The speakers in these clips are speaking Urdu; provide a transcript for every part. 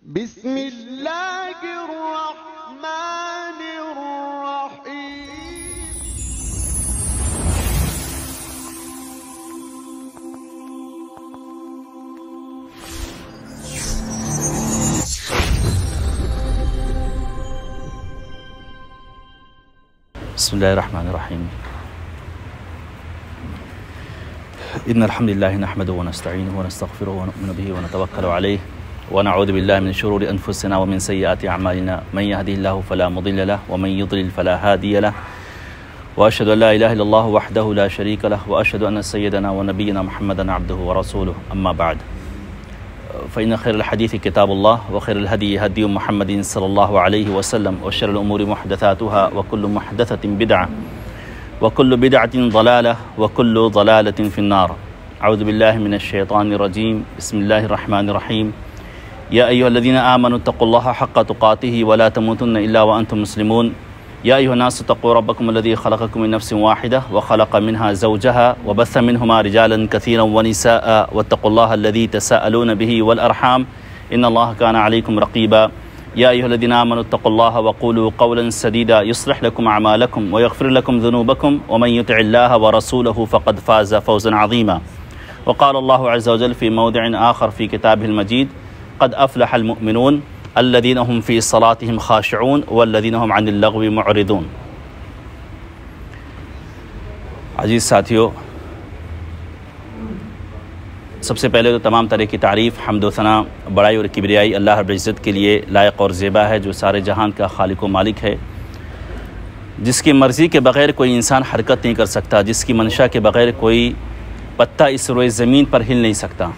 بسم اللہ الرحمن الرحیم۔ بسم اللہ الرحمن الرحیم۔ ان الحمد للہ نحمده ونستعینه ونستغفره ونؤمن به ونتوکل علیہ ونعوذ باللہ من شرور انفسنا ومن سیئات اعمالنا من يهده الله فلا مضل له ومن يضلل فلا هادي له واشهد ان لا اله الا الله وحده لا شريك له واشهد ان سيدنا ونبينا محمدا عبده ورسوله اما بعد فإن خير الحديث كتاب الله وخير الهدي هدي محمد صلى الله عليه وسلم وشر الأمور محدثاتها وكل محدثة بدعة وكل بدعة ضلالة وكل ضلالة في النار. أعوذ بالله من الشيطان الرجيم. بسم الله الرحمن الرحيم. يا أيها الذين آمنوا اتقوا الله حق تقاته ولا تموتن إلا وأنتم مسلمون. يا أيها الناس اتقوا ربكم الذي خلقكم من نفس واحدة وخلق منها زوجها وبث منهما رجالا كثيرا ونساء واتقوا الله الذي تساءلون به والأرحام إن الله كان عليكم رقيبا. يا أيها الذين آمنوا اتقوا الله وقولوا قولا سديدا يصلح لكم أعمالكم ويغفر لكم ذنوبكم ومن يطع الله ورسوله فقد فاز فوزا عظيما. وقال الله عز وجل في موضع آخر في كتابه المجيد قد أفلح المؤمنون الذين هم في صلاتهم خاشعون والذين هم عن اللغو معرضون. عزیز ساتھیو، سب سے پہلے تو تمام طرح کی تعریف، حمد و ثنا، بڑائی اور کبریائی اللہ رب العزت کے لیے لائق اور زیبا ہے، جو سارے جہان کا خالق و مالک ہے، جس کی مرضی کے بغیر کوئی انسان حرکت نہیں کر سکتا، جس کی منشا کے بغیر کوئی پتا اس روئے زمین پر ہل نہیں سکتا،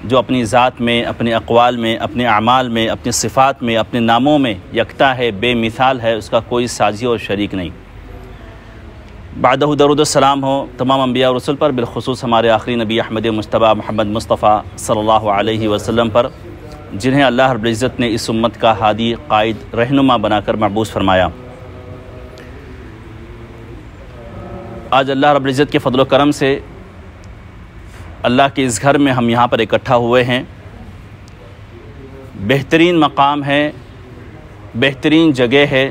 جو اپنی ذات میں، اپنے اقوال میں، اپنے اعمال میں، اپنی صفات میں، اپنے ناموں میں یکتا ہے، بے مثال ہے، اس کا کوئی سازی اور شریک نہیں۔ بعدہ درود السلام ہو تمام انبیاء اور رسول پر، بالخصوص ہمارے آخری نبی احمد مجتبیٰ محمد مصطفیٰ صلی اللہ علیہ وسلم پر، جنہیں اللہ رب العزت نے اس امت کا ہادی، قائد، رہنما بنا کر مبعوث فرمایا۔ آج اللہ رب العزت کے فضل و کرم سے اللہ کے اس گھر میں ہم یہاں پر اکٹھا ہوئے ہیں۔ بہترین مقام ہے، بہترین جگہ ہے،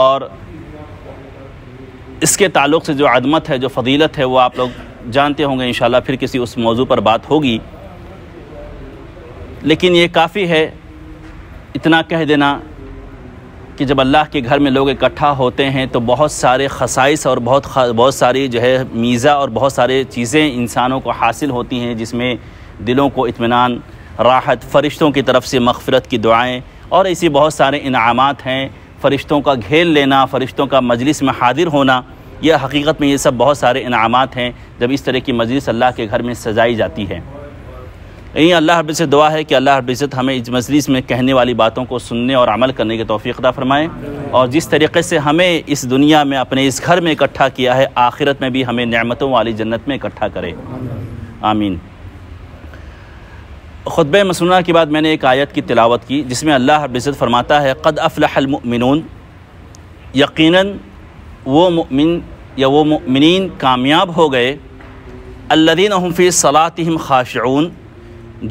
اور اس کے تعلق سے جو عظمت ہے، جو فضیلت ہے، وہ آپ لوگ جانتے ہوں گے انشاءاللہ، پھر کسی اس موضوع پر بات ہوگی۔ لیکن یہ کافی ہے اتنا کہہ دینا کہ جب اللہ کے گھر میں لوگ اکٹھا ہوتے ہیں تو بہت سارے خصائص اور بہت ساری جو ہے میزہ اور بہت سارے چیزیں انسانوں کو حاصل ہوتی ہیں، جس میں دلوں کو اطمینان، راحت، فرشتوں کی طرف سے مغفرت کی دعائیں اور ایسی بہت سارے انعامات ہیں۔ فرشتوں کا گھیر لینا، فرشتوں کا مجلس میں حاضر ہونا، یہ حقیقت میں یہ سب بہت سارے انعامات ہیں جب اس طرح کی مجلس اللہ کے گھر میں سجائی جاتی ہے۔ یہی اللہ رب سے دعا ہے کہ اللہ رب العزت ہمیں اس مجلس میں کہنے والی باتوں کو سننے اور عمل کرنے کی توفیق عطا فرمائے، اور جس طریقے سے ہمیں اس دنیا میں اپنے اس گھر میں اکٹھا کیا ہے، آخرت میں بھی ہمیں نعمتوں والی جنت میں اکٹھا کرے، آمین۔ خطبہ مسنونہ کے بعد میں نے ایک آیت کی تلاوت کی، جس میں اللہ رب العزت فرماتا ہے قد افلح المؤمنون، یقیناً وہ مؤمن یا وہ مؤمنین کامیاب ہو گئے، الذین هم فی صلاتهم خاشعون،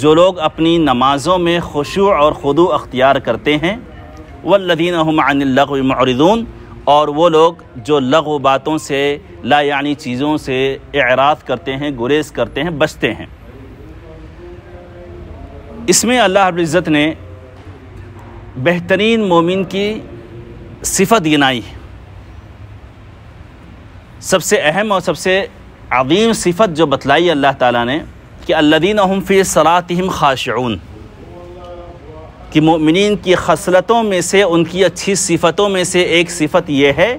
جو لوگ اپنی نمازوں میں خشوع اور خضوع اختیار کرتے ہیں، والذین هم عن اللغو معرضون، اور وہ لوگ جو لغو باتوں سے، لا یعنی چیزوں سے اعراض کرتے ہیں، گریز کرتے ہیں، بچتے ہیں۔ اس میں اللہ رب العزت نے بہترین مومن کی صفت گنائی ہے۔ سب سے اہم اور سب سے عظیم صفت جو بتلائی اللہ تعالیٰ نے کہ الذین هم فی صلاتهم خاشعون، کہ مومنین کی خصلتوں میں سے، ان کی اچھی صفتوں میں سے ایک صفت یہ ہے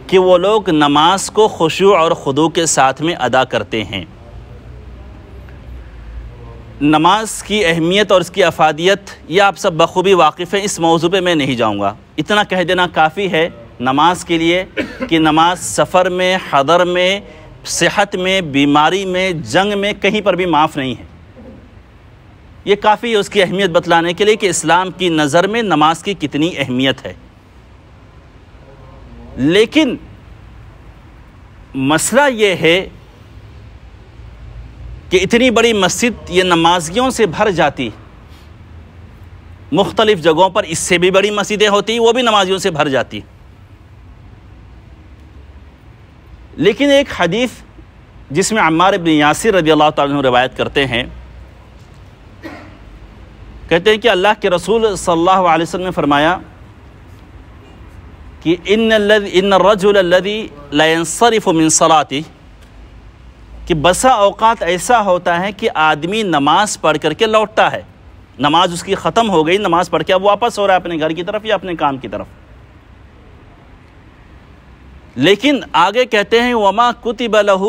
کہ وہ لوگ نماز کو خشوع اور خضوع کے ساتھ میں ادا کرتے ہیں۔ نماز کی اہمیت اور اس کی افادیت یہ آپ سب بخوبی واقف ہیں، اس موضوع پہ میں نہیں جاؤں گا، اتنا کہہ دینا کافی ہے نماز کے لیے کہ نماز سفر میں، حضر میں، صحت میں، بیماری میں، جنگ میں، کہیں پر بھی معاف نہیں ہے۔ یہ کافی ہے اس کی اہمیت بتلانے کے لیے کہ اسلام کی نظر میں نماز کی کتنی اہمیت ہے۔ لیکن مسئلہ یہ ہے کہ اتنی بڑی مسجد یہ نمازیوں سے بھر جاتی، مختلف جگہوں پر اس سے بھی بڑی مسجدیں ہوتی وہ بھی نمازیوں سے بھر جاتی. لیکن ایک حدیث جس میں عمار بن یاسر رضی اللہ تعالیٰ عنہ روایت کرتے ہیں، کہتے ہیں کہ اللہ کے رسول صلی اللہ علیہ وسلم نے فرمایا کہ ان الرجل الذي لا ينصرف من صلاته، کہ بسا اوقات ایسا ہوتا ہے کہ آدمی نماز پڑھ کر کے لوٹتا ہے، نماز اس کی ختم ہو گئی، نماز پڑھ کے اب واپس ہو رہا ہے اپنے گھر کی طرف یا اپنے کام کی طرف، لیکن آگے کہتے ہیں وما کتب له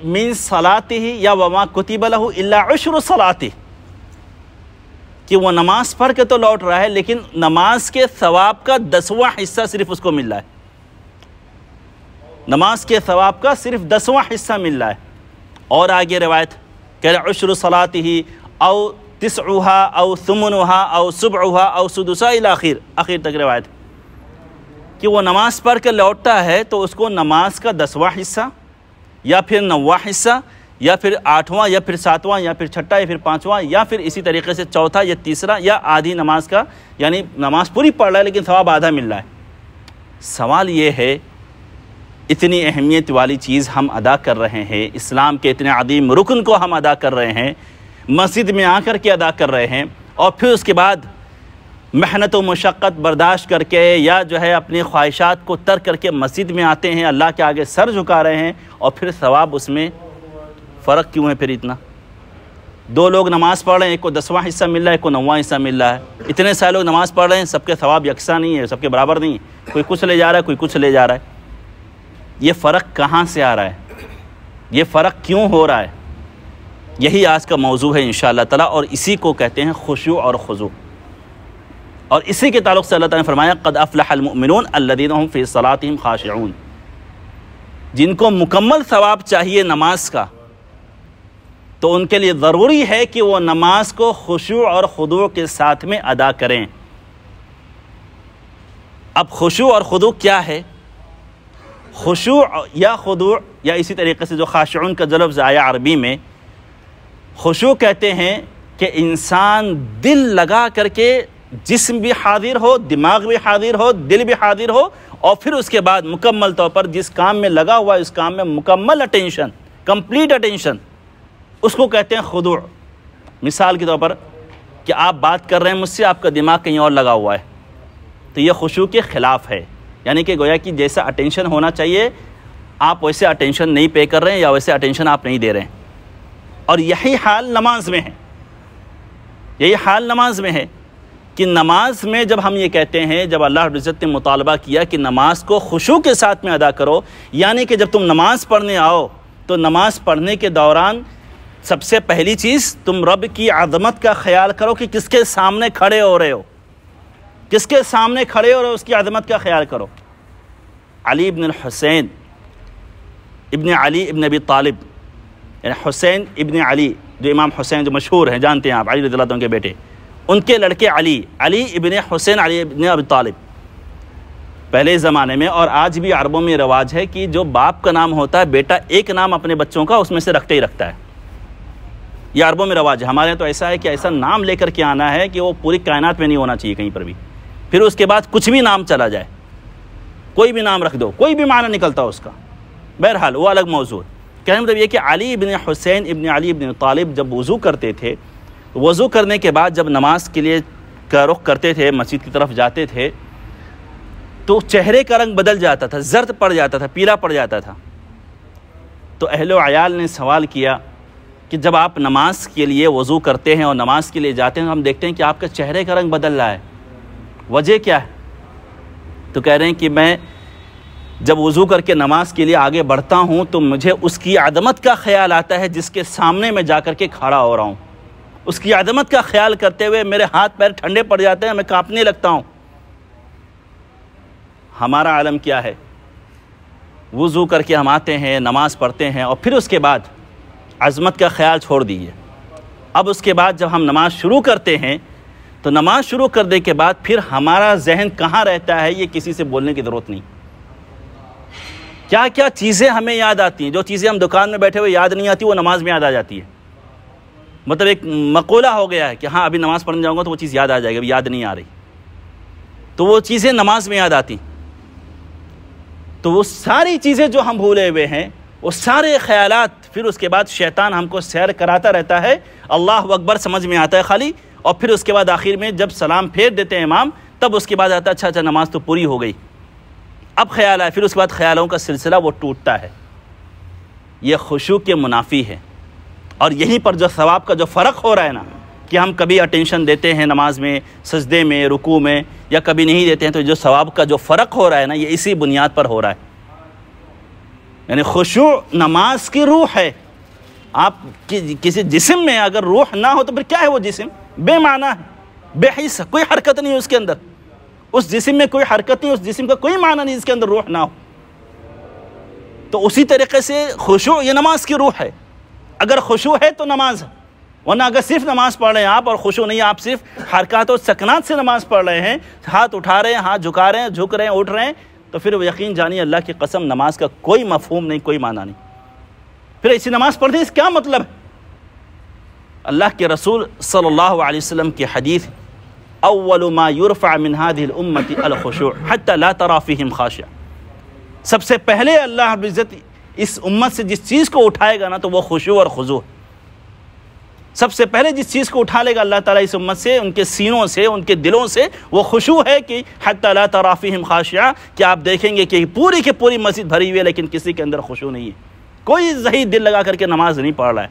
من صلاته یا وما کتب له الا عشر صلاته، کہ وہ نماز پڑھ کے تو لوٹ رہا ہے لیکن نماز کے ثواب کا 10واں حصہ صرف اس کو مل رہا ہے، نماز کے ثواب کا صرف 10واں حصہ مل رہا ہے. اور آگے روایت کہ عشر صلاته او 9 او 8 او 7 او 6 الی آخر تک روایت کہ وہ نماز پڑھ کے لوٹتا ہے تو اس کو نماز کا 10واں حصہ یا پھر 9واں حصہ یا پھر 8واں یا پھر 7واں یا پھر 6واں یا پھر 5واں یا پھر اسی طریقے سے 4تھا یا 3را یا آدھی نماز کا، یعنی نماز پوری پڑھ رہا ہے لیکن ثواب آدھا مل رہا ہے. سوال یہ ہے اتنی اہمیت والی چیز ہم ادا کر رہے ہیں، اسلام کے اتنے عظیم رکن کو ہم ادا کر رہے ہیں، مسجد میں آ کر کے ادا کر رہے ہیں، اور پھر اس کے بعد محنت و مشقت برداشت کر کے یا جو ہے اپنی خواہشات کو ترک کر کے مسجد میں آتے ہیں، اللہ کے آگے سر جھکا رہے ہیں، اور پھر ثواب اس میں فرق کیوں ہے؟ پھر اتنا 2 لوگ نماز پڑھ رہے ہیں، ایک کو 10واں حصہ مل رہا ہے، ایک کو 9واں حصہ مل رہا ہے. اتنے سارے لوگ نماز پڑھ رہے ہیں، سب کے ثواب یکساں نہیں ہے، سب کے برابر نہیں ہے، کوئی کچھ لے جا رہا ہے کوئی کچھ لے جا رہا ہے. یہ فرق کہاں سے آ رہا ہے؟ یہ فرق کیوں ہو رہا ہے؟ یہی آج کا موضوع ہے انشاءاللہ تعالی، اور اسی کو کہتے ہیں خشوع اور خضوع. اور اسی کے تعلق سے اللہ تعالیٰ نے فرمایا قد افلح المؤمنون الذین هم فی صلاتهم خاشعون، جن کو مکمل ثواب چاہیے نماز کا تو ان کے لیے ضروری ہے کہ وہ نماز کو خشوع اور خضوع کے ساتھ میں ادا کریں. اب خشوع اور خضوع کیا ہے؟ خشوع یا خضوع یا اسی طریقے سے جو خاشعون کا جو لفظ آیا عربی میں، خشوع کہتے ہیں کہ انسان دل لگا کر کے جسم بھی حاضر ہو، دماغ بھی حاضر ہو، دل بھی حاضر ہو، اور پھر اس کے بعد مکمل طور پر جس کام میں لگا ہوا ہے اس کام میں مکمل اٹینشن، کمپلیٹ اٹینشن، اس کو کہتے ہیں خضوع. مثال کے طور پر کہ آپ بات کر رہے ہیں مجھ سے، آپ کا دماغ کہیں اور لگا ہوا ہے، تو یہ خشوع کے خلاف ہے، یعنی کہ گویا کہ جیسا اٹینشن ہونا چاہیے آپ ویسے اٹینشن نہیں پے کر رہے ہیں یا ویسے اٹینشن آپ نہیں دے رہے ہیں. اور یہی حال نماز میں ہے، یہی حال نماز میں ہے کہ نماز میں جب ہم یہ کہتے ہیں، جب اللہ رب العزت نے مطالبہ کیا کہ نماز کو خشوع کے ساتھ میں ادا کرو، یعنی کہ جب تم نماز پڑھنے آؤ تو نماز پڑھنے کے دوران سب سے پہلی چیز تم رب کی عظمت کا خیال کرو کہ کس کے سامنے کھڑے ہو رہے ہو، کس کے سامنے کھڑے ہو رہے ہو، اس کی عظمت کا خیال کرو. علی ابن الحسین ابن علی ابن ابی طالب، یعنی حسین ابن علی جو امام حسین جو مشہور ہیں، جانتے ہیں آپ، علی رضی اللہ عنہ کے بیٹے، ان کے لڑکے علی ابن حسین علی ابن ابی طالب. پہلے زمانے میں اور آج بھی عربوں میں رواج ہے کہ جو باپ کا نام ہوتا ہے بیٹا ایک نام اپنے بچوں کا اس میں سے رکھتے ہی رکھتا ہے. یہ عربوں میں رواج ہے. ہمارے یہاں تو ایسا ہے کہ ایسا نام لے کر کے آنا ہے کہ وہ پوری کائنات میں نہیں ہونا چاہیے کہیں پر بھی، پھر اس کے بعد کچھ بھی نام چلا جائے، کوئی بھی نام رکھ دو، کوئی بھی معنی نکلتا اس کا. بہرحال وہ الگ موضوع. کہنے مطلب یہ کہ علی ابن حسین ابن علی ابن طالب جب وضو کرتے تھے، وضو کرنے کے بعد جب نماز کے لیے کا رخ کرتے تھے، مسجد کی طرف جاتے تھے، تو چہرے کا رنگ بدل جاتا تھا، زرد پڑ جاتا تھا، پیلا پڑ جاتا تھا. تو اہل و عیال نے سوال کیا کہ جب آپ نماز کے لیے وضو کرتے ہیں اور نماز کے لیے جاتے ہیں، ہم دیکھتے ہیں کہ آپ کا چہرے کا رنگ بدل رہا ہے، وجہ کیا ہے؟ تو کہہ رہے ہیں کہ میں جب وضو کر کے نماز کے لیے آگے بڑھتا ہوں تو مجھے اس کی عظمت کا خیال آتا ہے جس کے سامنے میں جا کر کے کھڑا ہو رہا ہوں. اس کی عظمت کا خیال کرتے ہوئے میرے ہاتھ پیر ٹھنڈے پڑ جاتے ہیں، میں کانپنے لگتا ہوں. ہمارا عالم کیا ہے؟ وضو کر کے ہم آتے ہیں، نماز پڑھتے ہیں، اور پھر اس کے بعد عظمت کا خیال چھوڑ دیجیے. اب اس کے بعد جب ہم نماز شروع کرتے ہیں تو نماز شروع کرنے کے بعد پھر ہمارا ذہن کہاں رہتا ہے یہ کسی سے بولنے کی ضرورت نہیں. کیا کیا چیزیں ہمیں یاد آتی ہیں، جو چیزیں ہم دکان میں بیٹھے ہوئے یاد نہیں آتی وہ نماز میں یاد آ جاتی ہے. مطلب ایک مقولہ ہو گیا ہے کہ ہاں ابھی نماز پڑھنے جاؤں گا تو وہ چیز یاد آ جائے گی، ابھی یاد نہیں آ رہی، تو وہ چیزیں نماز میں یاد آتی. تو وہ ساری چیزیں جو ہم بھولے ہوئے ہیں، وہ سارے خیالات پھر اس کے بعد شیطان ہم کو سیر کراتا رہتا ہے. اللہ اکبر سمجھ میں آتا ہے خالی، اور پھر اس کے بعد آخر میں جب سلام پھیر دیتے ہیں امام، تب اس کے بعد آتا ہے اچھا نماز تو پوری ہو گئی. اب خیال آئے، پھر اس کے بعد خیالوں کا سلسلہ وہ ٹوٹتا ہے. یہ خشوع کے منافی ہے. اور یہیں پر جو ثواب کا جو فرق ہو رہا ہے نا، کہ ہم کبھی اٹینشن دیتے ہیں نماز میں، سجدے میں، رکوع میں، یا کبھی نہیں دیتے ہیں، تو جو ثواب کا جو فرق ہو رہا ہے نا، یہ اسی بنیاد پر ہو رہا ہے. یعنی خشوع نماز کی روح ہے. آپ کسی جسم میں اگر روح نہ ہو تو پھر کیا ہے وہ جسم؟ بے معنی ہے، بے حس، کوئی حرکت نہیں اس کے اندر. اس جسم میں کوئی حرکت نہیں، اس جسم کا کوئی معنی نہیں جس کے اندر روح نہ ہو. تو اسی طریقے سے خشوع یہ نماز کی روح ہے. اگر خشوع ہے تو نماز ہے، ورنہ اگر صرف نماز پڑھ رہے ہیں آپ اور خشوع نہیں، آپ صرف حرکات و سکنات سے نماز پڑھ رہے ہیں، ہاتھ اٹھا رہے ہیں، ہاتھ جھکا رہے ہیں، جھک رہے ہیں، اٹھ رہے ہیں، تو پھر یقین جانیے اللہ کی قسم نماز کا کوئی مفہوم نہیں، کوئی معنی نہیں. پھر ایسی نماز پڑھنے سے کیا مطلب ہے؟ اللہ کے رسول صلی اللہ علیہ وسلم کی حدیث، اول ما يرفع من هذه الامه الخشوع حتى لا ترى فيهم خاشع. سب سے پہلے اللہ رب العزت اس امت سے جس چیز کو اٹھائے گا نا تو وہ خشوع اور خضوع. سب سے پہلے جس چیز کو اٹھا لے گا اللہ تعالیٰ اس امت سے، ان کے سینوں سے، ان کے دلوں سے، وہ خشوع ہے کہ حتی لا تری فیہم خاشعہ، کہ آپ دیکھیں گے کہ پوری کی پوری مسجد بھری ہوئی ہے لیکن کسی کے اندر خشوع نہیں ہے، کوئی ذہین دل لگا کر کے نماز نہیں پڑھ رہا ہے.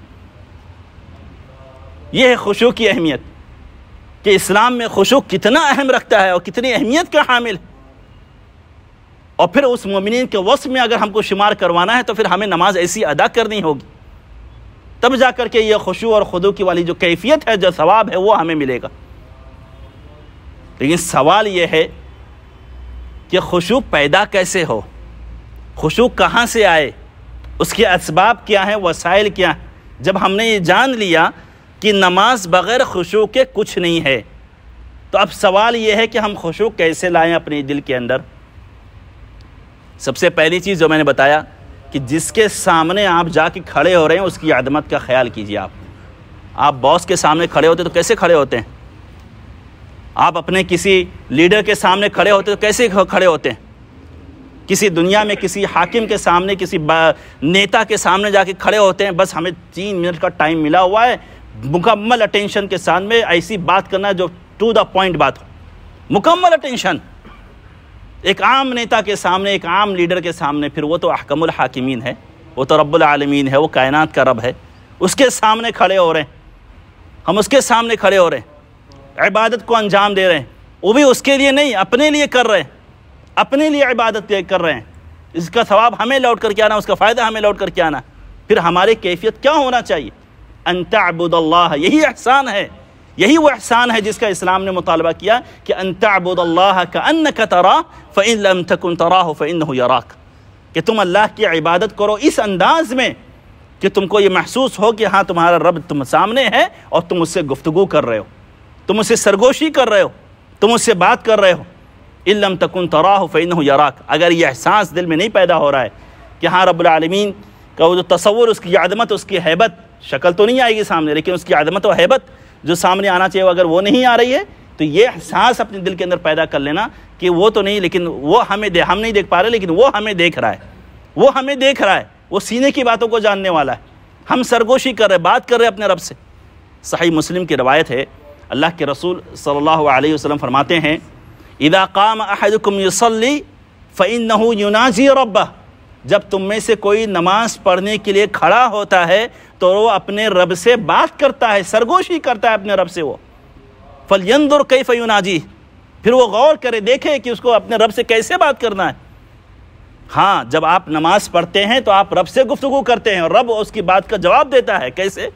یہ ہے خشوع کی اہمیت، کہ اسلام میں خشوع کتنا اہم رکھتا ہے اور کتنی اہمیت کا حامل ہے. اور پھر اس مومنین کے وصف میں اگر ہم کو شمار کروانا ہے تو پھر ہمیں نماز ایسی ادا کرنی ہوگی، تب جا کر کے یہ خشوع اور خضوع کی والی جو کیفیت ہے، جو ثواب ہے، وہ ہمیں ملے گا. لیکن سوال یہ ہے کہ خشوع پیدا کیسے ہو، خشوع کہاں سے آئے، اس کے اسباب کیا ہیں، وسائل کیا ہیں. جب ہم نے یہ جان لیا کہ نماز بغیر خشوع کے کچھ نہیں ہے، تو اب سوال یہ ہے کہ ہم خشوع کیسے لائیں اپنے دل کے اندر. سب سے پہلی چیز جو میں نے بتایا کہ جس کے سامنے آپ جا کے کھڑے ہو رہے ہیں اس کی عظمت کا خیال کیجیے. آپ باس کے سامنے کھڑے ہوتے تو کیسے کھڑے ہوتے ہیں؟ آپ اپنے کسی لیڈر کے سامنے کھڑے ہوتے تو کیسے کھڑے ہوتے ہیں؟ کسی دنیا میں کسی حاکم کے سامنے، کسی نیتا کے سامنے جا کے کھڑے ہوتے ہیں، بس ہمیں 3 منٹ کا ٹائم ملا ہوا ہے، مکمل اٹینشن کے ساتھ میں ایسی بات کرنا ہے جو ٹو دا پوائنٹ بات ہو، مکمل اٹینشن. ایک عام نیتا کے سامنے، ایک عام لیڈر کے سامنے، پھر وہ تو احکم الحاکمین ہے، وہ تو رب العالمین ہے، وہ کائنات کا رب ہے، اس کے سامنے کھڑے ہو رہے ہیں. ہم اس کے سامنے کھڑے ہو رہے ہیں، عبادت کو انجام دے رہے ہیں، وہ بھی اس کے لیے نہیں، اپنے لیے کر رہے ہیں، اپنے لیے عبادت کر رہے ہیں. اس کا ثواب ہمیں لوٹ کر کے آنا، اس کا فائدہ ہمیں لوٹ کر کے آنا. پھر ہماری کیفیت کیا ہونا چاہیے؟ ان تعبد اللہ، یہی احسان ہے، یہی وہ احسان ہے جس کا اسلام نے مطالبہ کیا کہ ان تعبد اللہ کأنک تراہ فإن لم تکن تراہ فإنہ یراک، کہ تم اللہ کی عبادت کرو اس انداز میں کہ تم کو یہ محسوس ہو کہ ہاں تمہارا رب تم سامنے ہے اور تم اس سے گفتگو کر رہے ہو، تم اس سے سرگوشی کر رہے ہو، تم اس سے بات کر رہے ہو. ان لم تکن تراہ فإنہ یراک، اگر یہ احساس دل میں نہیں پیدا ہو رہا ہے کہ ہاں رب العالمین کا وہ جو تصور، اس کی عظمت، اس کی ہیبت، شکل تو نہیں آئے گی سامنے لیکن اس کی عظمت و ہیبت جو سامنے آنا چاہیے اگر وہ نہیں آ رہی ہے، تو یہ احساس اپنے دل کے اندر پیدا کر لینا کہ وہ تو نہیں، لیکن وہ ہم نہیں دیکھ پا رہے لیکن وہ ہمیں دیکھ رہا ہے، وہ ہمیں دیکھ رہا ہے، وہ سینے کی باتوں کو جاننے والا ہے. ہم سرگوشی کر رہے، بات کر رہے اپنے رب سے. صحیح مسلم کی روایت ہے، اللہ کے رسول صلی اللہ علیہ وسلم فرماتے ہیں اذا قام احدکم یصلی فإنہ یناجی ربہ، جب تم میں سے کوئی نماز پڑھنے کے لیے کھڑا ہوتا ہے تو وہ اپنے رب سے بات کرتا ہے، سرگوشی کرتا ہے اپنے رب سے. وہ فلینظر کیف یناجی، پھر وہ غور کرے، دیکھے کہ اس کو اپنے رب سے کیسے بات کرنا ہے. ہاں جب آپ نماز پڑھتے ہیں تو آپ رب سے گفتگو کرتے ہیں اور رب اس کی بات کا جواب دیتا ہے. کیسے؟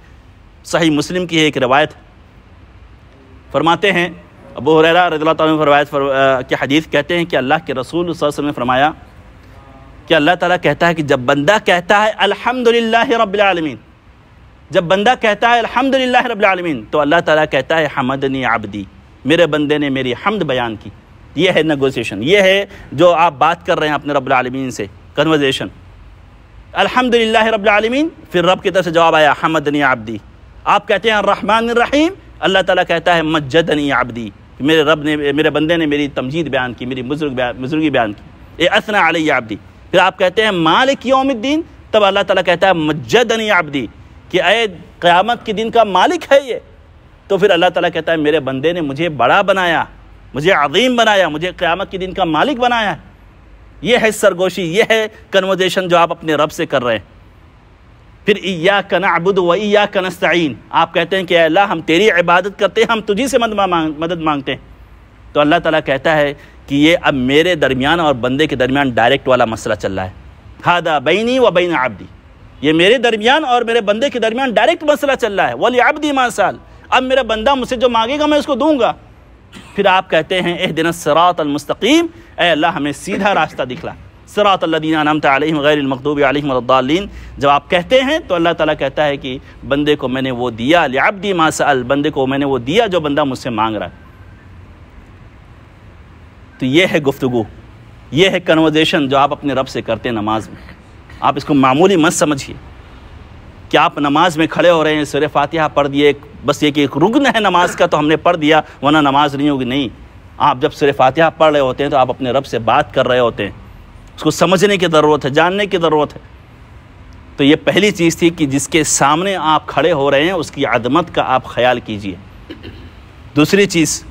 صحیح مسلم کی ایک روایت فرماتے ہیں، ابو ہریرہ رضی اللہ تعالیٰ عنہ روایت کی حدیث کہتے ہیں کہ اللہ کے رسول صلی اللہ علیہ وسلم نے فرمایا کہ اللہ تعالیٰ کہتا ہے کہ جب بندہ کہتا ہے الحمدللہ رب العالمین، جب بندہ کہتا ہے الحمدللہ رب العالمین، تو اللہ تعالیٰ کہتا ہے حمدنی عبدی، میرے بندے نے میری حمد بیان کی. یہ ہے نیگوسیشن، یہ ہے جو آپ بات کر رہے ہیں اپنے رب العالمین سے. کنورزیشن. الحمدللہ رب العالمین، پھر رب کی طرف سے جواب آیا حمدنی عبدی. آپ کہتے ہیں الرحمن الرحیم، اللہ تعالیٰ کہتا ہے مجدنی عبدی، میرے رب نے، میرے بندے نے میری تمجید بیان کی، میری بزرگی بیان کی. اثنا علی عبدی. پھر آپ کہتے ہیں مالک یوم الدین، تب اللہ تعالیٰ کہتا ہے مجدنی عبدی، کہ اے قیامت کے دن کا مالک ہے یہ. تو پھر اللہ تعالیٰ کہتا ہے میرے بندے نے مجھے بڑا بنایا، مجھے عظیم بنایا، مجھے قیامت کے دن کا مالک بنایا. یہ ہے سرگوشی، یہ ہے کنورزیشن جو آپ اپنے رب سے کر رہے ہیں. پھر ایاک نعبد و ایاک نستعین، آپ کہتے ہیں کہ اے اللہ ہم تیری عبادت کرتے ہیں، ہم تجھی سے مدد مانگتے ہیں. تو اللہ تعالیٰ کہتا ہے کہ یہ اب میرے درمیان اور بندے کے درمیان ڈائریکٹ والا مسئلہ چل رہا ہے. ھذا بینی و بین عبدی، یہ میرے درمیان اور میرے بندے کے درمیان ڈائریکٹ مسئلہ چل رہا ہے. وَلِعَبْدِ مَا سَأَلَ، اب میرا بندہ مجھ سے جو مانگے گا میں اس کو دوں گا. پھر آپ کہتے ہیں اہدنا الصراط المستقیم، اے اللہ ہمیں سیدھا راستہ دکھلا. صراط الذین انعمت علیہم غیر المغضوب علیہم ولا الضالین، جب آپ کہتے ہیں تو اللہ تعالیٰ کہتا ہے کہ بندے کو میں نے وہ دیا، لعبدی ما سأل، بندے کو میں نے وہ دیا جو بندہ مجھ سے مانگ رہا ہے. تو یہ ہے گفتگو، یہ ہے کنورزیشن جو آپ اپنے رب سے کرتے ہیں نماز میں. آپ اس کو معمولی مت سمجھیے کہ آپ نماز میں کھڑے ہو رہے ہیں، سورہ فاتحہ پڑھ دیے، بس یہ کہ ایک رکن ہے نماز کا تو ہم نے پڑھ دیا ورنہ نماز نہیں ہوگی. نہیں، آپ جب سورہ فاتحہ پڑھ رہے ہوتے ہیں تو آپ اپنے رب سے بات کر رہے ہوتے ہیں، اس کو سمجھنے کی ضرورت ہے، جاننے کی ضرورت ہے. تو یہ پہلی چیز تھی کہ جس کے سامنے آپ کھڑے ہو رہے ہیں اس کی عظمت کا آپ خیال کیجئے. دوسری چیز،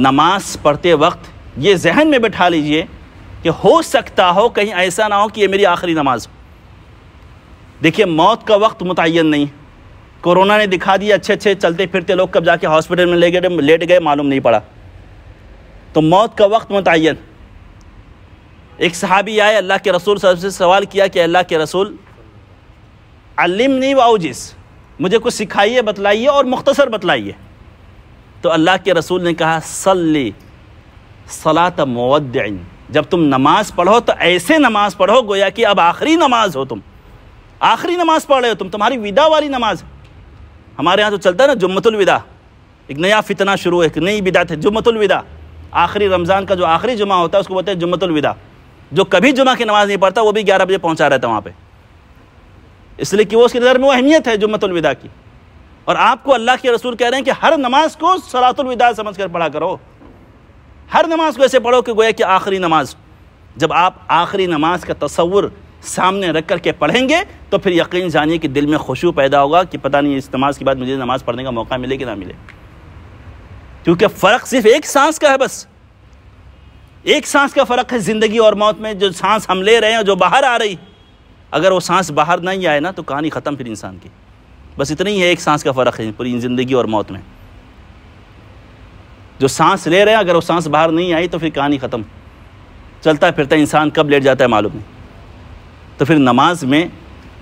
نماز پڑھتے وقت یہ ذہن میں بٹھا لیجئے کہ ہو سکتا ہو کہیں ایسا نہ ہو کہ یہ میری آخری نماز ہو. دیکھیے موت کا وقت متعین نہیں، کورونا نے دکھا دیا اچھے چلتے پھرتے لوگ کب جا کے ہاسپٹل میں لیٹ گئے معلوم نہیں پڑا. تو موت کا وقت متعین. ایک صحابی آئے اللہ کے رسول صلی اللہ علیہ وسلم سے سوال کیا کہ اللہ کے رسول علمنی و اوجز، مجھے کچھ سکھائیے، بتلائیے اور مختصر بتلائیے. تو اللہ کے رسول نے کہا صلی صلاۃ مودع، جب تم نماز پڑھو تو ایسے نماز پڑھو گویا کہ اب آخری نماز ہو، تم آخری نماز پڑھ رہے ہو، تمہاری وداع والی نماز. ہمارے ہاں تو چلتا ہے نا جمعۃ الوداع، ایک نیا فتنہ شروع ہے، ایک نئی بدعت ہے جمعۃ الوداع. آخری رمضان کا جو آخری جمعہ ہوتا ہے اس کو بولتے ہیں جمعۃ الوداع. جو کبھی جمعہ کی نماز نہیں پڑھتا وہ بھی 11 بجے پہنچا رہتا ہے وہاں پہ، اس لیے کہ وہ اس کی نظر میں وہ اہمیت ہے جمعۃ الوداع کی. اور آپ کو اللہ کے رسول کہہ رہے ہیں کہ ہر نماز کو صلاۃ الوداع سمجھ کر پڑھا کرو، ہر نماز کو ایسے پڑھو کہ گویا کہ آخری نماز. جب آپ آخری نماز کا تصور سامنے رکھ کر کے پڑھیں گے تو پھر یقین جانیے کہ دل میں خشوع پیدا ہوگا کہ پتہ نہیں اس نماز کے بعد مجھے نماز پڑھنے کا موقع ملے کہ نہ ملے. کیونکہ فرق صرف ایک سانس کا ہے، بس ایک سانس کا فرق ہے زندگی اور موت میں. جو سانس ہم لے رہے ہیں جو باہر آ رہی، اگر وہ سانس باہر نہیں آئے نا تو کہانی ختم پھر انسان کی. بس اتنا ہی ہے، ایک سانس کا فرق ہے پوری زندگی اور موت میں. جو سانس لے رہے ہیں اگر وہ سانس باہر نہیں آئی تو پھر کہانی ختم. چلتا پھرتا انسان کب لیٹ جاتا ہے معلوم نہیں. تو پھر نماز میں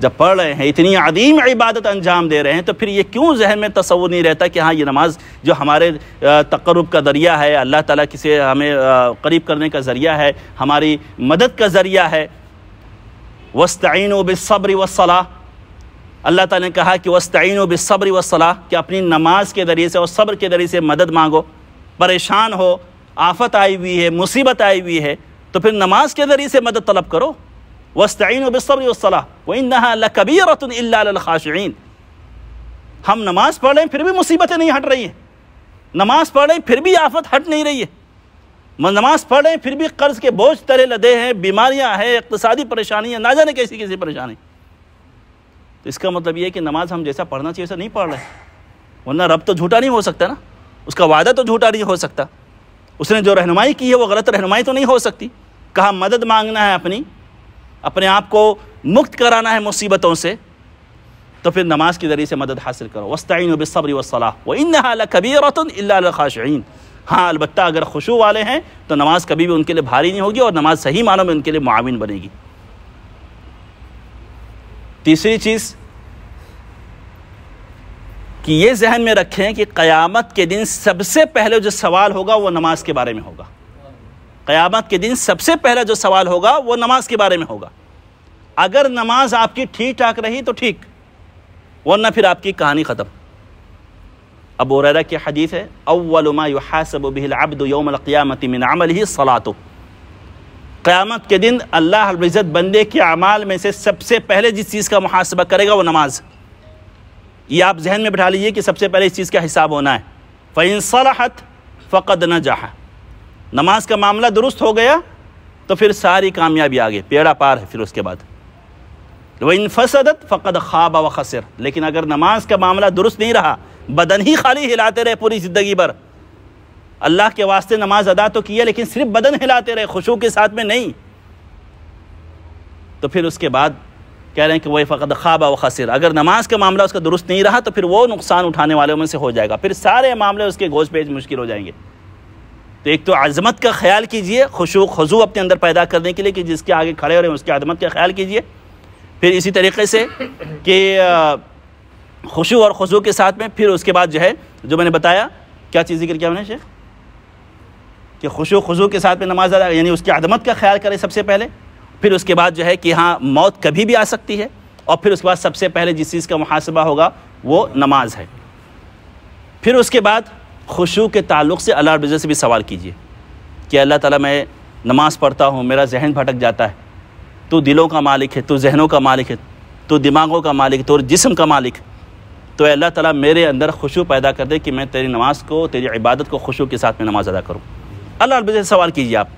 جب پڑھ رہے ہیں، اتنی عظیم عبادت انجام دے رہے ہیں، تو پھر یہ کیوں ذہن میں تصور نہیں رہتا کہ ہاں یہ نماز جو ہمارے تقرب کا ذریعہ ہے، اللہ تعالیٰ سے ہمیں قریب کرنے کا ذریعہ ہے، ہماری مدد کا ذریعہ ہے. وَاسْتَعِينُوا بِالصَّبْرِ وَالصَّلَاةِ، اللہ تعالیٰ نے کہا کہ وَاسْتَعِينُوا بِالصَّبْرِ وَالصَّلَاةِ، کہ اپنی نماز کے ذریعے سے اور صبر کے ذریعے سے مدد مانگو. پریشان ہو، آفت آئی ہوئی ہے، مصیبت آئی ہوئی ہے، تو پھر نماز کے ذریعے سے مدد طلب کرو. وَاسْتَعِينُوا بِالصَّبْرِ وَالصَّلَاةِ وَإِنَّهَا لَكَبِيرَةٌ إِلَّا عَلَى الْخَاشِعِينَ. ہم نماز پڑھ رہے ہیں پھر بھی مصیبتیں نہیں ہٹ رہی ہیں، نماز پڑھ رہے ہیں پھر بھی آفت ہٹ نہیں رہی ہے، نماز پڑھ رہے ہیں پھر بھی قرض کے بوجھ تلے لدے ہیں، بیماریاں ہیں، اقتصادی پریشانیاں، نہ جانے کیسی پریشانی. تو اس کا مطلب یہ ہے کہ نماز ہم جیسا پڑھنا چاہیے ویسا نہیں پڑھ رہے، ورنہ رب تو جھوٹا نہیں ہو سکتا نا، اس کا وعدہ تو جھوٹا نہیں ہو سکتا، اس نے جو رہنمائی کی ہے وہ غلط رہنمائی تو نہیں ہو سکتی. کہا مدد مانگنا ہے، اپنے آپ کو مکت کرانا ہے مصیبتوں سے، تو پھر نماز کے ذریعے سے مدد حاصل کرو. وَاسْتَعِينُوا بِالصَّبْرِ وَالصَّلَاةِ وَإِنَّهَا لَكَبِيرَةٌ إِلَّا عَلَى الْخَاشِعِينَ. ہاں البتہ اگر خشوع والے ہیں تو نماز کبھی بھی ان کے لیے بھاری نہیں ہوگی اور نماز صحیح معنوں میں ان کے لیے معاون بنے گی. تیسری چیز کہ یہ ذہن میں رکھیں کہ قیامت کے دن سب سے پہلے جو سوال ہوگا وہ نماز کے بارے میں ہوگا. قیامت کے دن سب سے پہلا جو سوال ہوگا وہ نماز کے بارے میں ہوگا. اگر نماز آپ کی ٹھیک ٹھاک رہی تو ٹھیک، ورنہ پھر آپ کی کہانی ختم. ابو ہریرہ کی حدیث ہے اول ما يحاسب به العبد يوم القيامة من عمله الصلاة. قیامت کے دن اللہ رب العزت بندے کے اعمال میں سے سب سے پہلے جس چیز کا محاسبہ کرے گا وہ نماز. یہ آپ ذہن میں بٹھا لیجئے کہ سب سے پہلے اس چیز کا حساب ہونا ہے. فَإِن صَلَحَتْ فَقَدْ نَجَحَ. نماز کا معاملہ درست ہو گیا تو پھر ساری کامیابی آگے پیڑا پار ہے. پھر اس کے بعد وَإِن فَسَدَتْ فَقَدْ خَابَ وَخَسِرَ. لیکن اگر نماز کا معاملہ درست نہیں رہا, بدن ہی خالی ہلاتے رہے پوری زندگی بھر, اللہ کے واسطے نماز ادا تو کیا لیکن صرف بدن ہلاتے رہے, خشوع کے ساتھ میں نہیں, تو پھر اس کے بعد کہہ رہے ہیں کہ وہ فقد خاب و خسر. اگر نماز کا معاملہ اس کا درست نہیں رہا تو پھر وہ نقصان اٹھانے والوں میں سے ہو جائے گا, پھر سارے معاملے اس کے گوش پیچ مشکل ہو جائیں گے. تو ایک تو عظمت کا خیال کیجئے, خشوع خضوع اپنے اندر پیدا کرنے کے لیے کہ جس کے آگے کھڑے ہو رہے ہیں اس کی عظمت کا خیال کیجئے. پھر اسی طریقے سے کہ خشوع اور خضوع کے ساتھ میں پھر اس کے بعد جو ہے جو میں نے بتایا, کیا چیز ذکر کیا میں نے شیخ, کہ خشوع خضوع کے ساتھ میں نماز ادا, یعنی اس کی عظمت کا خیال کرے سب سے پہلے. پھر اس کے بعد جو ہے کہ ہاں موت کبھی بھی آ سکتی ہے, اور پھر اس کے بعد سب سے پہلے جس چیز کا محاسبہ ہوگا وہ نماز ہے. پھر اس کے بعد خشوع کے تعلق سے اللہ رب العزت سے بھی سوال کیجئے کہ اللہ تعالیٰ میں نماز پڑھتا ہوں, میرا ذہن بھٹک جاتا ہے, تو دلوں کا مالک ہے, تو ذہنوں کا مالک ہے, تو دماغوں کا مالک ہے, تو جسم کا مالک, تو اللہ تعالیٰ میرے اندر خشوع پیدا کر دے کہ میں تیری نماز کو, تیری عبادت کو خشوع کے ساتھ میں نماز ادا کروں. اللہ رب العزت سے سوال کیجئے آپ.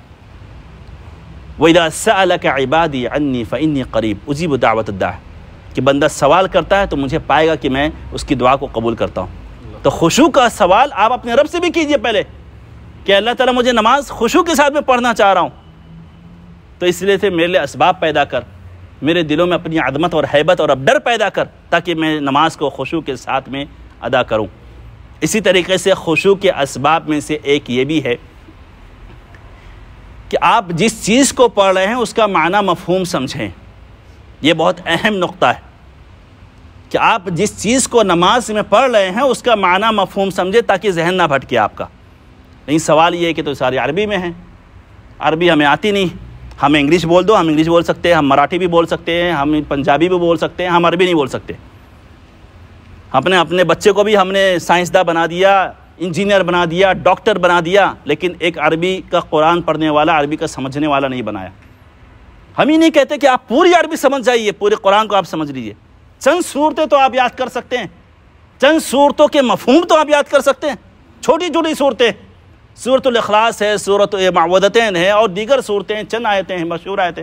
وَإِذَا سَأَلَكَ عِبَادِي عَنِّي فَإِنِّي قَرِيبٌ أُجِيبُ دَعْوَةَ الدَّاعِ. کہ بندہ سوال کرتا ہے تو مجھے پائے گا کہ میں اس کی دعا کو قبول کرتا ہوں. تو خشوع کا سوال آپ اپنے رب سے بھی کیجئے پہلے کہ اللہ تعالیٰ مجھے نماز خشوع کے ساتھ میں پڑھنا چاہ رہا ہوں, تو اس لیے سے میرے لیے اسباب پیدا کر, میرے دلوں میں اپنی عظمت اور ہیبت اور اب ڈر پیدا کر تاکہ میں نماز کو خشوع کے ساتھ میں ادا کروں. اسی طریقے سے خشوع کے اسباب میں سے ایک یہ بھی ہے کہ آپ جس چیز کو پڑھ رہے ہیں اس کا معنی مفہوم سمجھیں. یہ بہت اہم نقطہ ہے کہ آپ جس چیز کو نماز میں پڑھ رہے ہیں اس کا معنی مفہوم سمجھیں تاکہ ذہن نہ بھٹکے آپ کا. نہیں سوال یہ ہے کہ تو ساری عربی میں ہیں, عربی ہمیں آتی نہیں, ہمیں انگلش بول دو, ہم انگلش بول سکتے ہیں, ہم مراٹھی بھی بول سکتے ہیں, ہم پنجابی بھی بول سکتے ہیں, ہم عربی نہیں بول سکتے. اپنے بچے کو بھی ہم نے سائنسداں بنا دیا, انجینئر بنا دیا, ڈاکٹر بنا دیا, لیکن ایک عربی کا قرآن پڑھنے والا, عربی کا سمجھنے والا نہیں بنایا. ہم ہی نہیں کہتے کہ آپ پوری عربی سمجھ جائیے, پورے قرآن کو آپ سمجھ لیجئے. چند صورتیں تو آپ یاد کر سکتے ہیں, چند صورتوں کے مفہوم تو آپ یاد کر سکتے ہیں, چھوٹی چھوٹی صورتیں, سورۃ الاخلاص ہے, سورۃ معوذتین ہے, اور دیگر صورتیں, چند آیتیں ہیں, مشہور آیتیں.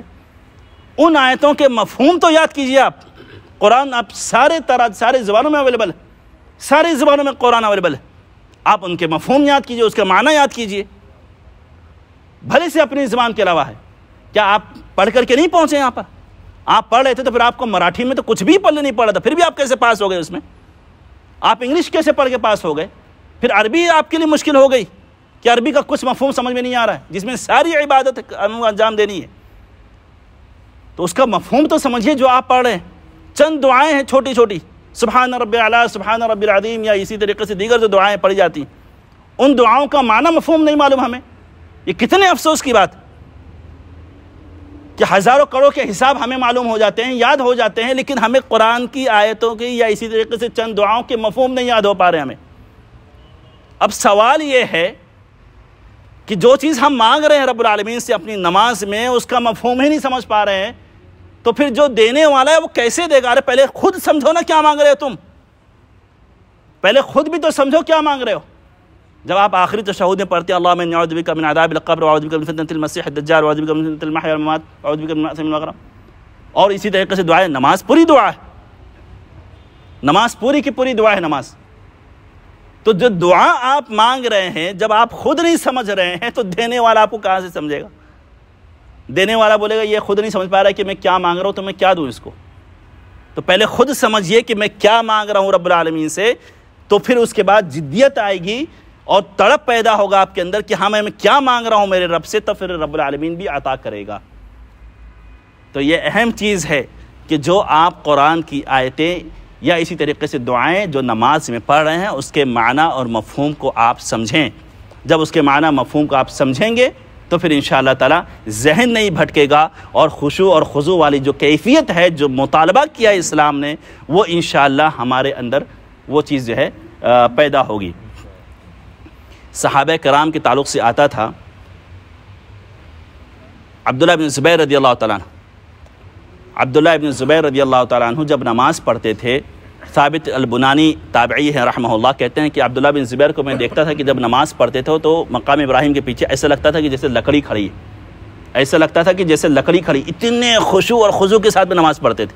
ان آیتوں کے مفہوم تو یاد کیجئے آپ. قرآن آپ سارے زبانوں میں اویلیبل ہے, ساری زبانوں میں قرآن اویلیبل ہے. آپ ان کے مفہوم یاد کیجئے, اس کا معنی یاد کیجئے. بھلے سے اپنی زبان کے علاوہ ہے. کیا آپ پڑھ کر کے نہیں پہنچے یہاں پر؟ آپ پڑھ رہے تھے تو پھر آپ کو مراٹھی میں تو کچھ بھی پڑھنے نہیں پڑا تھا, پھر بھی آپ کیسے پاس ہو گئے اس میں؟ آپ انگلش کیسے پڑھ کے پاس ہو گئے؟ پھر عربی آپ کے لیے مشکل ہو گئی کہ عربی کا کچھ مفہوم سمجھ میں نہیں آ رہا ہے جس میں ساری عبادت انجام دینی ہے. تو اس کا مفہوم تو سمجھیے جو آپ پڑھ رہے ہیں. چند دعائیں ہیں چھوٹی چھوٹی, سبحان رب اعلیٰ, سبحان رب العظیم, یا اسی طریقے سے دیگر جو دعائیں پڑھی جاتی ہیں, ان دعاؤں کا معنی مفہوم نہیں معلوم ہمیں. یہ کتنے افسوس کی بات کہ ہزاروں کروڑ کے حساب ہمیں معلوم ہو جاتے ہیں, یاد ہو جاتے ہیں, لیکن ہمیں قرآن کی آیتوں کی یا اسی طریقے سے چند دعاؤں کے مفہوم نہیں یاد ہو پا رہے ہمیں. اب سوال یہ ہے کہ جو چیز ہم مانگ رہے ہیں رب العالمین سے اپنی نماز میں, اس کا مفہوم ہی نہیں سمجھ پا رہے ہیں, تو پھر جو دینے والا ہے وہ کیسے دے گا؟ ارے پہلے خود سمجھو نا کیا مانگ رہے ہو تم, پہلے خود بھی تو سمجھو کیا مانگ رہے ہو. جب آپ آخری تشہد میں پڑھتے ہیں اللہم انی اعوذ بک من عذاب القبر واعوذ بک من فتنۃ المسیح الدجال واعوذ بک من فتنۃ المحیا والممات واعوذ بک من مأثم المغرب, اور اسی طریقے سے دعائیں, نماز پوری دعا ہے, نماز پوری کی پوری دعا ہے نماز. تو جو دعا آپ مانگ رہے ہیں جب آپ خود نہیں سمجھ رہے ہیں تو دینے والا آپ کو کہاں سے سمجھے گا؟ دینے والا بولے گا یہ خود نہیں سمجھ پا رہا ہے کہ میں کیا مانگ رہا ہوں تو میں کیا دوں اس کو. تو پہلے خود سمجھیے کہ میں کیا مانگ رہا ہوں رب العالمین سے, تو پھر اس کے بعد جدیت آئے گی اور تڑپ پیدا ہوگا آپ کے اندر کہ ہاں میں کیا مانگ رہا ہوں میرے رب سے, تو پھر رب العالمین بھی عطا کرے گا. تو یہ اہم چیز ہے کہ جو آپ قرآن کی آیتیں یا اسی طریقے سے دعائیں جو نماز میں پڑھ رہے ہیں اس کے معنی اور مفہوم کو آپ سمجھیں. جب اس کے معنی مفہوم کو آپ سمجھیں گے تو پھر انشاءاللہ تعالی ذہن نہیں بھٹکے گا, اور خشوع اور خضوع والی جو کیفیت ہے جو مطالبہ کیا اسلام نے وہ انشاءاللہ ہمارے اندر وہ چیز جو ہے پیدا ہوگی. صحابہ کرام کے تعلق سے آتا تھا عبداللہ بن زبیر رضی اللہ تعالیٰ عنہ، عبداللہ بن زبیر رضی اللہ تعالیٰ عنہ جب نماز پڑھتے تھے، ثابت البنانی تابعی ہے رحمہ اللہ، کہتے ہیں کہ عبداللہ بن زبیر کو میں دیکھتا تھا کہ جب نماز پڑھتے تھے تو مقام ابراہیم کے پیچھے ایسا لگتا تھا کہ جیسے لکڑی کھڑی ہے، ایسا لگتا تھا کہ جیسے لکڑی کھڑی، اتنے خشوع اور خضوع کے ساتھ میں نماز پڑھتے تھے۔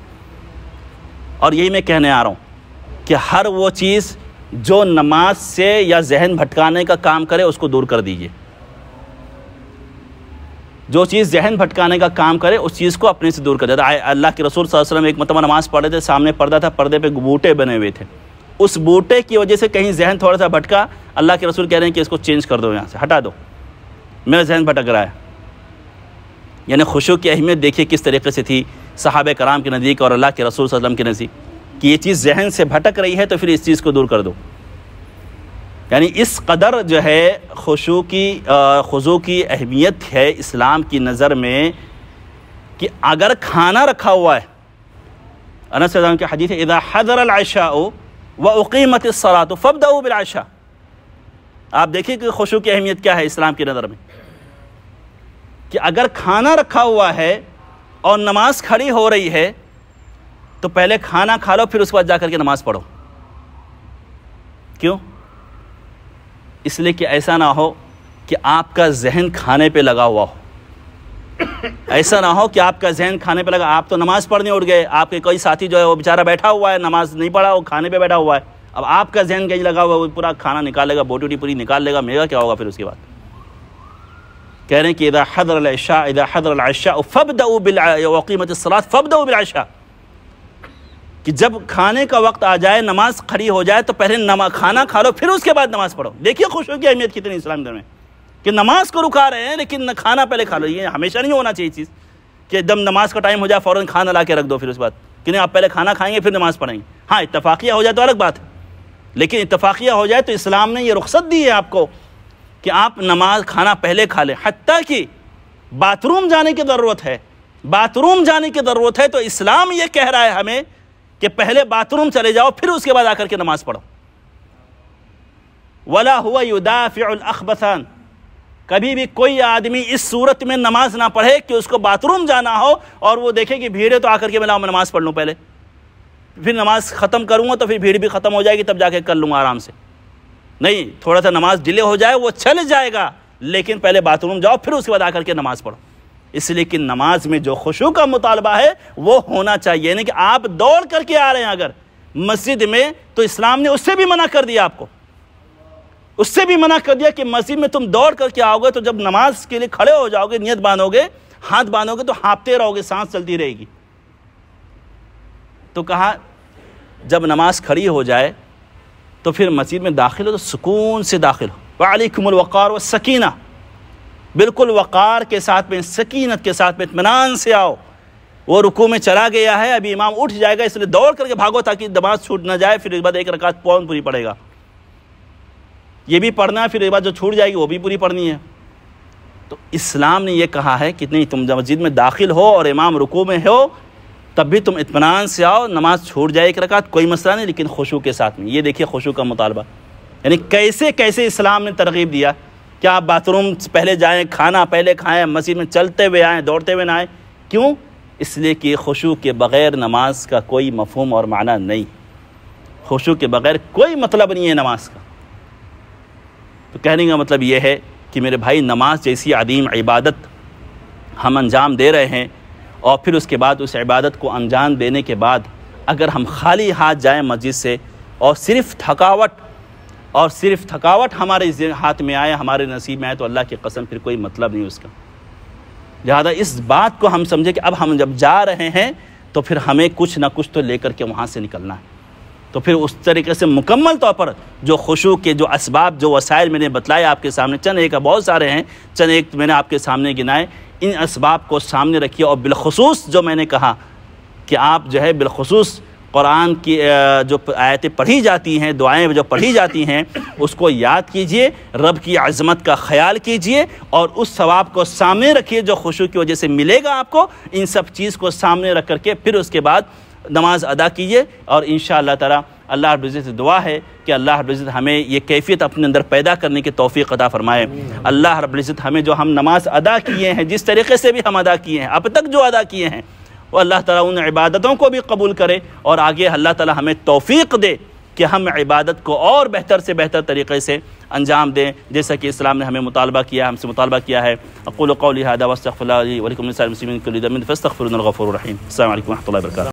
اور یہی میں کہنے آ رہا ہوں کہ ہر وہ چیز جو نماز سے یا ذہن بھٹکانے کا کام کرے اس کو دور کر دیجیے، جو چیز ذہن بھٹکانے کا کام کرے اس چیز کو اپنے سے دور کر دیتا۔ اللہ کے رسول صلی اللہ علیہ وسلم ایک مرتبہ نماز پڑھ رہے تھے، سامنے پردہ تھا، پردے پہ بوٹے بنے ہوئے تھے، اس بوٹے کی وجہ سے کہیں ذہن تھوڑا سا بھٹکا، اللہ کے رسول کہہ رہے ہیں کہ اس کو چینج کر دو، یہاں سے ہٹا دو، میرا ذہن بھٹک رہا ہے۔ یعنی خشوع کی اہمیت دیکھیے کس طریقے سے تھی صحابہ کرام کے نزدیک اور اللہ کے رسول صلی اللہ علیہ وسلم کے نزدیک، کہ یہ چیز ذہن سے بھٹک رہی ہے تو پھر اس چیز کو دور کر دو۔ یعنی اس قدر جو ہے خضوع کی اہمیت ہے اسلام کی نظر میں، کہ اگر کھانا رکھا ہوا ہے، انس رضی اللہ عنہ کی حدیث ہے اذا حضر العشاء واقیمت الصلاۃ فابدؤوا بالعشاء۔ آپ دیکھیے کہ خشوع کی اہمیت کیا ہے اسلام کی نظر میں، کہ اگر کھانا رکھا ہوا ہے اور نماز کھڑی ہو رہی ہے تو پہلے کھانا کھا لو، پھر اس کے بعد جا کر کے نماز پڑھو۔ کیوں؟ اس لیے کہ ایسا نہ ہو کہ آپ کا ذہن کھانے پہ لگا ہوا ہو، ایسا نہ ہو کہ آپ کا ذہن کھانے پہ لگا، آپ تو نماز پڑھنے اٹھ گئے، آپ کے کوئی ساتھی جو ہے وہ بیچارہ بیٹھا ہوا ہے، نماز نہیں پڑھا، وہ کھانے پہ بیٹھا ہوا ہے، اب آپ کا ذہن کہیں لگا ہوا ہے، وہ پورا کھانا نکال لے گا، بوٹی پوری نکال لے گا، میرا کیا ہوگا پھر اس کے بعد؟ کہہ رہے ہیں کہ اذا حضر العشاء فابدؤوا وقیمت الصلاۃ فابدؤوا بالعشاء، کہ جب کھانے کا وقت آ جائے، نماز کھڑی ہو جائے تو پہلے کھانا کھا لو، پھر اس کے بعد نماز پڑھو۔ دیکھیے خشوع کی اہمیت کتنی اسلام میں، کہ نماز کو رکا رہے ہیں لیکن کھانا پہلے کھا لو۔ یہ ہمیشہ نہیں ہونا چاہیے چیز کہ جب نماز کا ٹائم ہو جائے فوراً کھانا لا کے رکھ دو، پھر اس بعد کہ نہیں آپ پہلے کھانا کھائیں گے پھر نماز پڑھیں گے۔ ہاں اتفاقیہ ہو جائے تو الگ بات ہے، لیکن اتفاقیہ ہو جائے تو اسلام نے یہ رخصت دی ہے آپ کو کہ آپ کھانا پہلے کھا لیں، حتیٰ کہ باتھ روم جانے کی ضرورت ہے، باتھ روم جانے کی ضرورت ہے تو اسلام یہ کہہ رہا ہے ہمیں کہ پہلے باتھ روم چلے جاؤ، پھر اس کے بعد آ کر کے نماز پڑھو۔ وَلَا هُوَ يُدَافِعُ الْأَخْبَثَانِ، کبھی بھی کوئی آدمی اس صورت میں نماز نہ پڑھے کہ اس کو باتھ روم جانا ہو اور وہ دیکھے کہ بھیڑ ہے تو آ کر کے میں نماز پڑھ لوں، پہلے پھر نماز ختم کروں گا تو پھر بھیڑ بھی ختم ہو جائے گی، تب جا کے کر لوں گا آرام سے۔ نہیں، تھوڑا سا نماز ڈیلے ہو جائے وہ چل جائے گا، لیکن پہلے باتھ روم جاؤ، پھر اس کے بعد آ کر کے نماز پڑھو۔ اس لیے کہ نماز میں جو خشوع کا مطالبہ ہے وہ ہونا چاہیے، یعنی کہ آپ دوڑ کر کے آ رہے ہیں اگر مسجد میں تو اسلام نے اس سے بھی منع کر دیا، آپ کو اس سے بھی منع کر دیا کہ مسجد میں تم دوڑ کر کے آؤ گے تو جب نماز کے لیے کھڑے ہو جاؤ گے، نیت باندھو گے، ہاتھ باندھو گے تو ہانپتے رہو گے، سانس چلتی رہے گی۔ تو کہا جب نماز کھڑی ہو جائے تو پھر مسجد میں داخل ہو تو سکون سے داخل ہو، وعلیکم الوقار والسکینہ، بالکل وقار کے ساتھ میں، سکینت کے ساتھ میں، اطمینان سے آؤ۔ وہ رکوع میں چلا گیا ہے، ابھی امام اٹھ جائے گا، اس لیے دوڑ کر کے بھاگو تاکہ نماز چھوٹ نہ جائے، پھر اس بعد ایک رکعت فوراً پوری پڑے گا، یہ بھی پڑھنا ہے، پھر اس بعد جو چھوٹ جائے گی وہ بھی پوری پڑھنی ہے۔ تو اسلام نے یہ کہا ہے کہ نہیں، تم جب مسجد میں داخل ہو اور امام رکوع میں ہو تب بھی تم اطمینان سے آؤ، نماز چھوٹ جائے ایک رکعت کوئی مسئلہ نہیں، لیکن خشوع کے ساتھ میں۔ یہ دیکھیے خشوع کا مطالبہ، یعنی کیسے کیسے اسلام نے ترغیب دیا کہ آپ باتھ روم پہلے جائیں، کھانا پہلے کھائیں، مسجد میں چلتے ہوئے آئیں، دوڑتے ہوئے نہ آئیں۔ کیوں؟ اس لیے کہ خشوع کے بغیر نماز کا کوئی مفہوم اور معنی نہیں، خشوع کے بغیر کوئی مطلب نہیں ہے نماز کا۔ تو کہنے کا مطلب یہ ہے کہ میرے بھائی، نماز جیسی عظیم عبادت ہم انجام دے رہے ہیں، اور پھر اس کے بعد اس عبادت کو انجام دینے کے بعد اگر ہم خالی ہاتھ جائیں مسجد سے اور صرف تھکاوٹ ہمارے ہاتھ میں آئے، ہمارے نصیب میں آئے، تو اللہ کی قسم پھر کوئی مطلب نہیں اس کا۔ لہذا اس بات کو ہم سمجھے کہ اب ہم جب جا رہے ہیں تو پھر ہمیں کچھ نہ کچھ تو لے کر کے وہاں سے نکلنا ہے۔ تو پھر اس طریقے سے مکمل طور پر جو خشوع کے جو اسباب، جو وسائل میں نے بتلائے آپ کے سامنے، چند ایک بہت سارے ہیں، چند ایک میں نے آپ کے سامنے گنائے، ان اسباب کو سامنے رکھیے، اور بالخصوص جو میں نے کہا کہ آپ جو ہے بالخصوص قرآن کی جو آیتیں پڑھی جاتی ہیں، دعائیں جو پڑھی جاتی ہیں، اس کو یاد کیجئے، رب کی عظمت کا خیال کیجئے، اور اس ثواب کو سامنے رکھیے جو خشوع کی وجہ سے ملے گا آپ کو۔ ان سب چیز کو سامنے رکھ کر کے پھر اس کے بعد نماز ادا کیجئے، اور انشاءاللہ تعالی اللہ رب العزت سے دعا ہے کہ اللہ رب العزت ہمیں یہ کیفیت اپنے اندر پیدا کرنے کی توفیق عطا فرمائے۔ اللہ رب العزت ہمیں جو ہم نماز ادا کیے ہیں، جس طریقے سے بھی ہم ادا کیے ہیں، اب تک جو ادا کیے ہیں، وہ اللہ تعالیٰ ان عبادتوں کو بھی قبول کرے، اور آگے اللہ تعالیٰ ہمیں توفیق دے کہ ہم عبادت کو اور بہتر سے بہتر طریقے سے انجام دیں، جیسا کہ اسلام نے ہمیں مطالبہ کیا، ہم سے مطالبہ کیا ہے۔ اقول قولی ھذا واستغفر اللہ لی ولکم ولسائر المسلمین من کل ذنب فاستغفروہ انہ الغفور الرحیم۔ السلام علیکم ورحمۃ اللہ وبرکاتہ۔